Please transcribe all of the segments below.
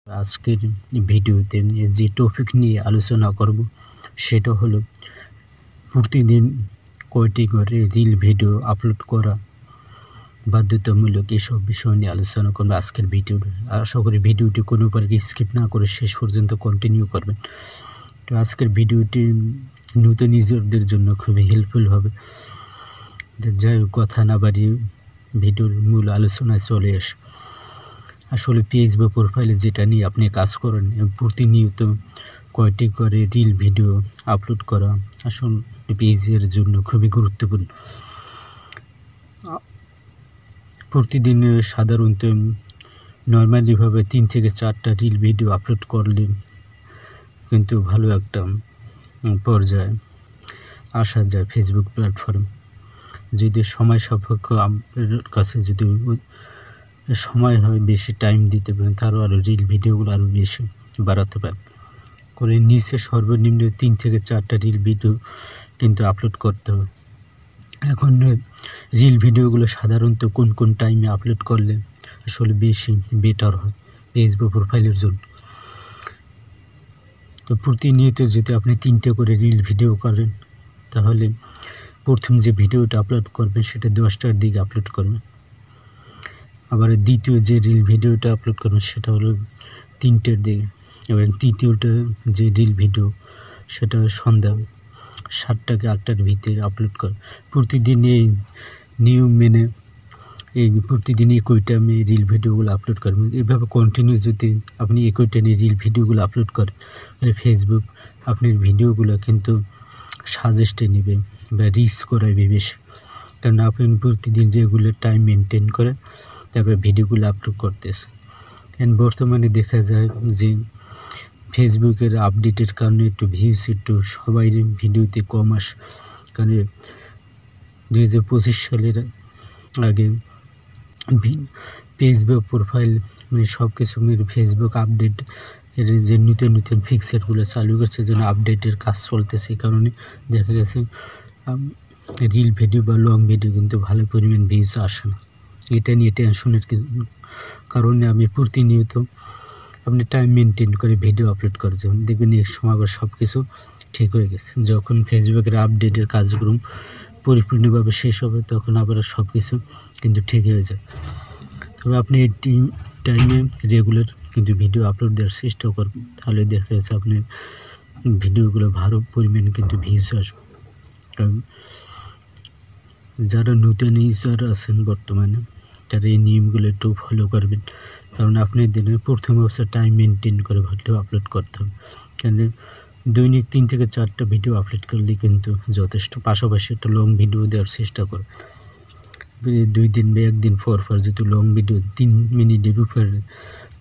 আজকের ভিডিওতে যে টপিক নিয়ে আলোচনা করব সেটা হলো প্রতিদিন কয়টি করে রিল ভিডিও আপলোড করা বাধ্যতামূলক। এসব বিষয় নিয়ে আলোচনা করবো আজকের ভিডিওতে। আশা করি ভিডিওটি কোনো প্রকার স্কিপ না করে শেষ পর্যন্ত কন্টিনিউ করবেন। তো আজকের ভিডিওটি নতুন ইউজারদের জন্য খুবই হেল্পফুল হবে। যাই কথা না বাড়িয়ে ভিডিওর মূল আলোচনায় চলে আসে। আসলে পেজ বা প্রোফাইলে যেটা নিয়ে আপনি কাজ করেন প্রতিনিয়ত কয়টি করে রিল ভিডিও আপলোড করা আসলে পেজের জন্য খুবই গুরুত্বপূর্ণ। প্রতিদিন সাধারণত নর্মালিভাবে 3 থেকে 4টা রিল ভিডিও আপলোড করলে কিন্তু ভালো একটা পর্যায়ে আসা যায় ফেসবুক প্ল্যাটফর্ম। যদি সময় সাপেক্ষ আপনার কাছে যদি সময় হয়, বেশি টাইম দিতে পারেন, তারও আরও রিল ভিডিওগুলো আরও বেশি বাড়াতে পারেন। করে নিচে সর্বনিম্ন 3 থেকে 4টা রিল ভিডিও কিন্তু আপলোড করতে হবে। এখন রিল ভিডিওগুলো সাধারণত কোন টাইমে আপলোড করলে আসলে বেশি বেটার হয় পেজ বা প্রোফাইলের জন্য। তো প্রতিনিয়ত যদি আপনি 3টে করে রিল ভিডিও করেন তাহলে প্রথম যে ভিডিওটা আপলোড করবেন সেটা 10টার দিকে আপলোড করবেন। আবার দ্বিতীয় যে রিল ভিডিওটা আপলোড করবেন সেটা হলো 3টের দিকে। এবার তৃতীয়টা যে রিল ভিডিও সেটা সন্ধ্যা 7টা থেকে 8টার ভিতরে আপলোড করে। প্রতিদিন এই নিয়ম মেনে প্রতিদিন একই টাইমে রিল ভিডিওগুলো আপলোড করবেন। এভাবে কন্টিনিউ যদি আপনি একই টাইমে রিল ভিডিওগুলো আপলোড করেন তাহলে ফেসবুক আপনার ভিডিওগুলো কিন্তু সাজেস্টে নেবে বা রিচ করাবে বেশি, কারণ আপনি প্রতিদিন রেগুলার টাইম মেনটেন করে তারপরে ভিডিওগুলো আপলোড করতেছে। বর্তমানে দেখা যায় যে ফেসবুকের আপডেটের কারণে একটু ভিউজ একটু সবাই ভিডিওতে কম আসে, কারণ 2025 সালের আগে পেজ বা প্রোফাইল সব কিছু ফেসবুক আপডেট এর যে নতুন ফিচারগুলো চালু করছে, যেন আপডেটের কাজ চলতেছে। এই কারণে দেখা গেছে রিল ভিডিও বা লং ভিডিও কিন্তু ভালো পরিমাণ ভিউজ আসে না। এটা নিয়ে টেনশনের কারণে আমি প্রতিনিয়ত আপনি টাইম মেনটেন করে ভিডিও আপলোড করে যাবেন, দেখবেন এক সময় আবার সব কিছু ঠিক হয়ে গেছে। যখন ফেসবুকের আপডেটের কার্যক্রম পরিপূর্ণভাবে শেষ হবে তখন আবার সব কিছু কিন্তু ঠিক হয়ে যায়। তবে আপনি এই টাইমে রেগুলার কিন্তু ভিডিও আপলোড দেওয়ার চেষ্টা করবেন, তাহলে দেখা যাচ্ছে আপনার ভিডিওগুলো ভালো পরিমাণে কিন্তু ভিউজ আসবে। কারণ যারা নতুন ইউজার আছেন বর্তমানে তারা এই নিয়মগুলো একটু ফলো করবেন, কারণ আপনি দিনের প্রথম অবস্থায় টাইম মেনটেন করে ভিডিও আপলোড করতে হবে। কারণ দৈনিক 3 থেকে 4টা ভিডিও আপলোড করলে কিন্তু যথেষ্ট। পাশাপাশি একটা লং ভিডিও দেওয়ার চেষ্টা করবেন। 2 দিন বা 1 দিন পর যদি লং ভিডিও 3 মিনিটের উপরে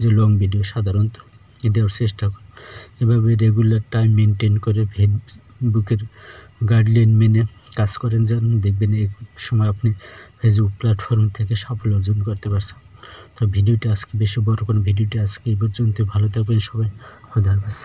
যে লং ভিডিও সাধারণত দেওয়ার চেষ্টা করুন। এভাবে রেগুলার টাইম মেনটেন করে ফেসবুকের গাইডলাইন মেনে কাজ করেন যান, দেখবেন এক সময় আপনি ফেসবুক প্ল্যাটফর্ম থেকে সাফল্য অর্জন করতে পারছেন। তো ভিডিওটি আজকে বেশি বড় কোনো ভিডিওটি আজকে এই পর্যন্ত। ভালো থাকবেন সবাই। খোদা হাফেজ।